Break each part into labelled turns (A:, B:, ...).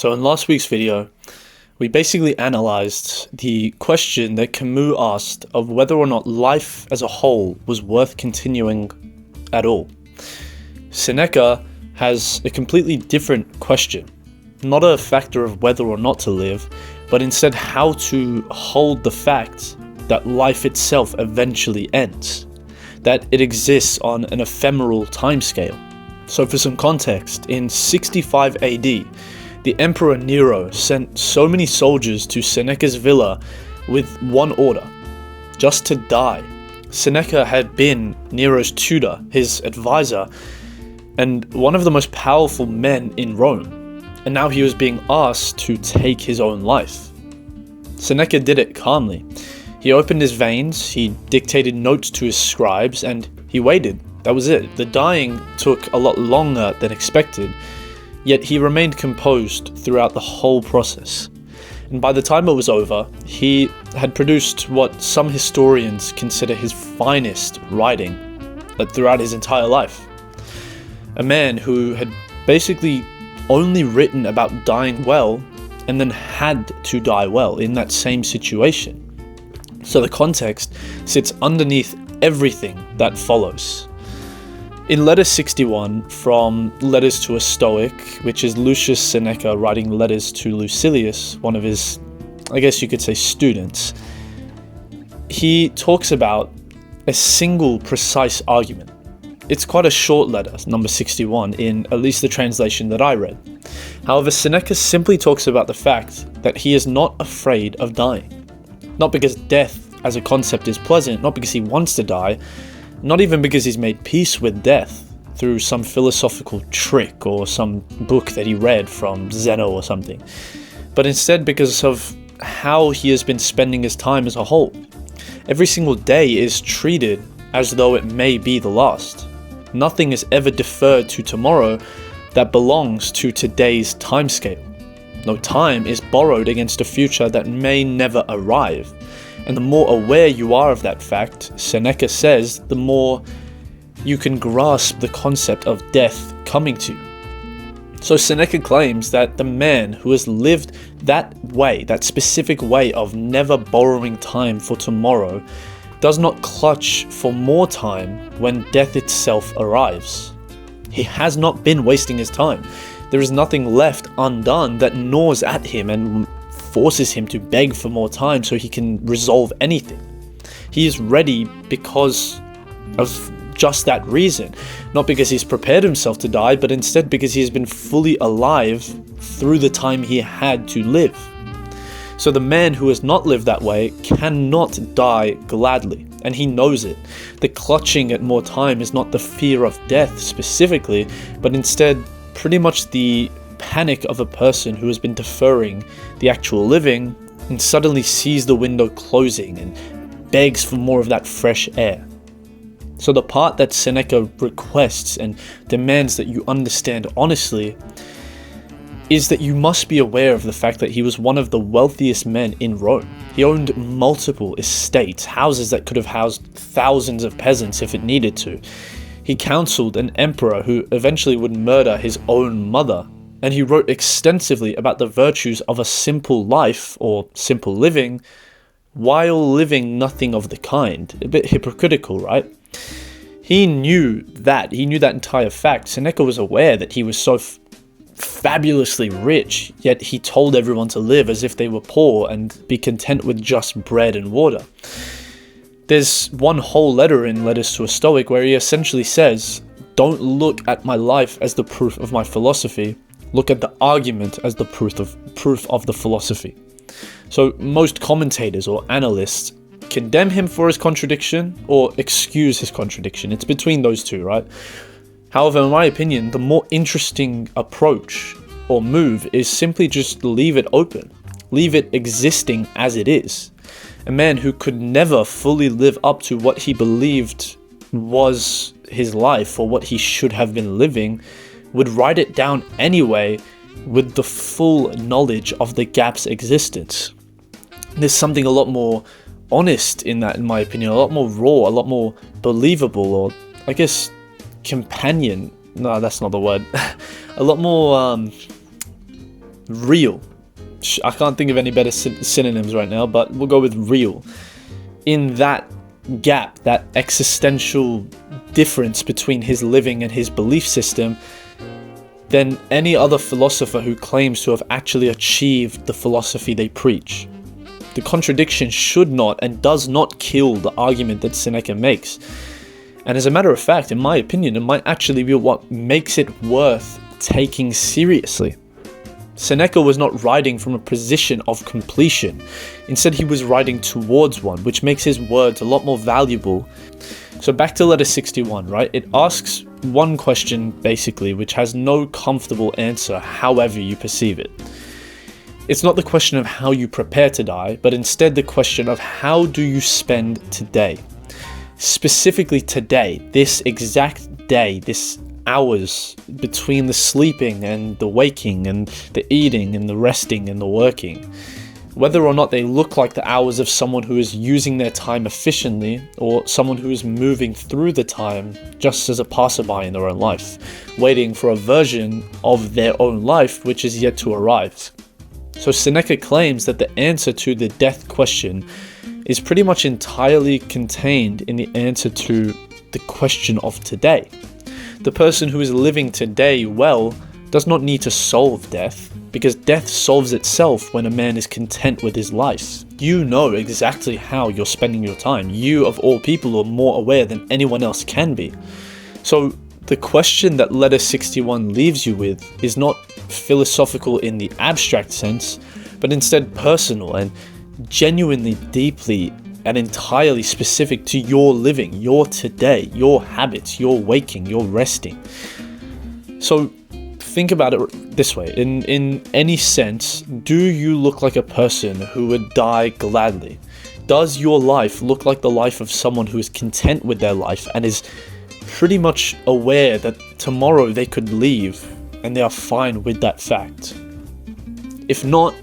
A: So in last week's video, we basically analyzed the question that Camus asked of whether or not life as a whole was worth continuing at all. Seneca has a completely different question, not a factor of whether or not to live, but instead how to hold the fact that life itself eventually ends, that it exists on an ephemeral timescale. So for some context, in 65 AD, the Emperor Nero sent so many soldiers to Seneca's villa with one order: just to die. Seneca had been Nero's tutor, his advisor, and one of the most powerful men in Rome, and now he was being asked to take his own life. Seneca did it calmly. He opened his veins, he dictated notes to his scribes, and he waited. That was it. The dying took a lot longer than expected, yet he remained composed throughout the whole process. And by the time it was over, he had produced what some historians consider his finest writing throughout his entire life. A man who had basically only written about dying well and then had to die well in that same situation. So the context sits underneath everything that follows. In letter 61 from Letters to a Stoic, which is Lucius Seneca writing letters to Lucilius, one of his, I guess you could say, students, he talks about a single precise argument. It's quite a short letter, number 61, in at least the translation that I read. However, Seneca simply talks about the fact that he is not afraid of dying. Not because death as a concept is pleasant, not because he wants to die, not even because he's made peace with death through some philosophical trick or some book that he read from Zeno or something, but instead because of how he has been spending his time as a whole. Every single day is treated as though it may be the last. Nothing is ever deferred to tomorrow that belongs to today's timescale. No time is borrowed against a future that may never arrive. And the more aware you are of that fact, Seneca says, the more you can grasp the concept of death coming to you. So Seneca claims that the man who has lived that way, that specific way of never borrowing time for tomorrow, does not clutch for more time when death itself arrives. He has not been wasting his time. There is nothing left undone that gnaws at him and forces him to beg for more time so he can resolve anything. He is ready because of just that reason, not because he's prepared himself to die, but instead because he has been fully alive through the time he had to live. So the man who has not lived that way cannot die gladly, and he knows it. The clutching at more time is not the fear of death specifically, but instead pretty much the panic of a person who has been deferring the actual living and suddenly sees the window closing and begs for more of that fresh air. So the part that Seneca requests and demands that you understand honestly is that you must be aware of the fact that he was one of the wealthiest men in Rome. He owned multiple estates, houses that could have housed thousands of peasants if it needed to. He counseled an emperor who eventually would murder his own mother, and he wrote extensively about the virtues of a simple life, or simple living, while living nothing of the kind. A bit hypocritical, right? He knew that entire fact. Seneca was aware that he was so fabulously rich, yet he told everyone to live as if they were poor and be content with just bread and water. There's one whole letter in Letters to a Stoic where he essentially says, "Don't look at my life as the proof of my philosophy. Look at the argument as the proof of the philosophy." So most commentators or analysts condemn him for his contradiction or excuse his contradiction. It's between those two, right? However, in my opinion, the more interesting approach or move is simply just leave it open. Leave it existing as it is. A man who could never fully live up to what he believed was his life or what he should have been living would write it down anyway with the full knowledge of the gap's existence. There's something a lot more honest in that, in my opinion, a lot more raw, a lot more believable, or I guess companion. No, that's not the word. A lot more real. I can't think of any better synonyms right now, but we'll go with real. In that gap, that existential difference between his living and his belief system, than any other philosopher who claims to have actually achieved the philosophy they preach. The contradiction should not and does not kill the argument that Seneca makes. And as a matter of fact, in my opinion, it might actually be what makes it worth taking seriously. Seneca was not writing from a position of completion. Instead, he was writing towards one, which makes his words a lot more valuable. So back to letter 61, right? It asks one question, basically, which has no comfortable answer, however you perceive it. It's not the question of how you prepare to die, but instead the question of how do you spend today? Specifically today, this exact day, this hours between the sleeping and the waking and the eating and the resting and the working. Whether or not they look like the hours of someone who is using their time efficiently or someone who is moving through the time just as a passerby in their own life, waiting for a version of their own life which is yet to arrive. So Seneca claims that the answer to the death question is pretty much entirely contained in the answer to the question of today. The person who is living today well does not need to solve death, because death solves itself when a man is content with his life. You know exactly how you're spending your time. You, of all people, are more aware than anyone else can be. So the question that letter 61 leaves you with is not philosophical in the abstract sense, but instead personal and genuinely, deeply, and entirely specific to your living, your today, your habits, your waking, your resting. So think about it this way. In any sense, do you look like a person who would die gladly? Does your life look like the life of someone who is content with their life and is pretty much aware that tomorrow they could leave and they are fine with that fact? If not,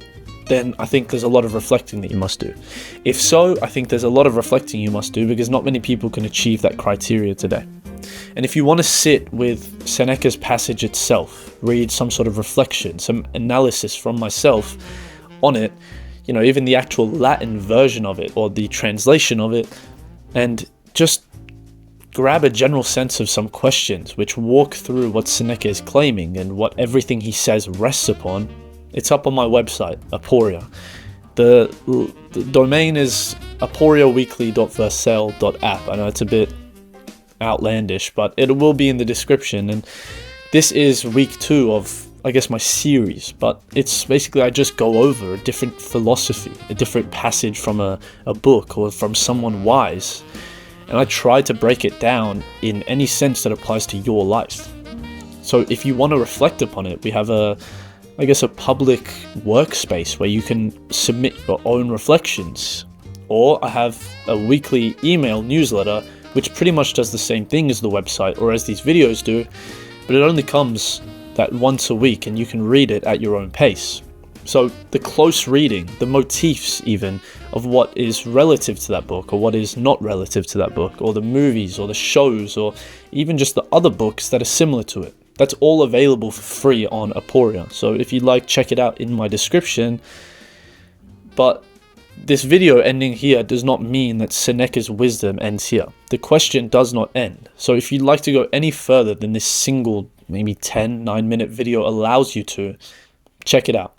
A: then I think there's a lot of reflecting that you must do. If so, I think there's a lot of reflecting you must do, because not many people can achieve that criteria today. And if you want to sit with Seneca's passage itself, read some sort of reflection, some analysis from myself on it, even the actual Latin version of it or the translation of it, and just grab a general sense of some questions which walk through what Seneca is claiming and what everything he says rests upon, it's up on my website, Aporia. The domain is aporiaweekly.vercel.app. I know it's a bit outlandish, but it will be in the description. And this is week 2 of, I guess, my series, but it's basically I just go over a different philosophy, a different passage from a book or from someone wise, and I try to break it down in any sense that applies to your life. So if you want to reflect upon it, we have a public workspace where you can submit your own reflections. Or I have a weekly email newsletter which pretty much does the same thing as the website or as these videos do, but it only comes that once a week and you can read it at your own pace. So the close reading, the motifs even, of what is relative to that book or what is not relative to that book, or the movies or the shows or even just the other books that are similar to it, that's all available for free on Aporia. So if you'd like, check it out in my description. But this video ending here does not mean that Seneca's wisdom ends here. The question does not end. So if you'd like to go any further than this single, maybe 9-minute video allows you to, check it out.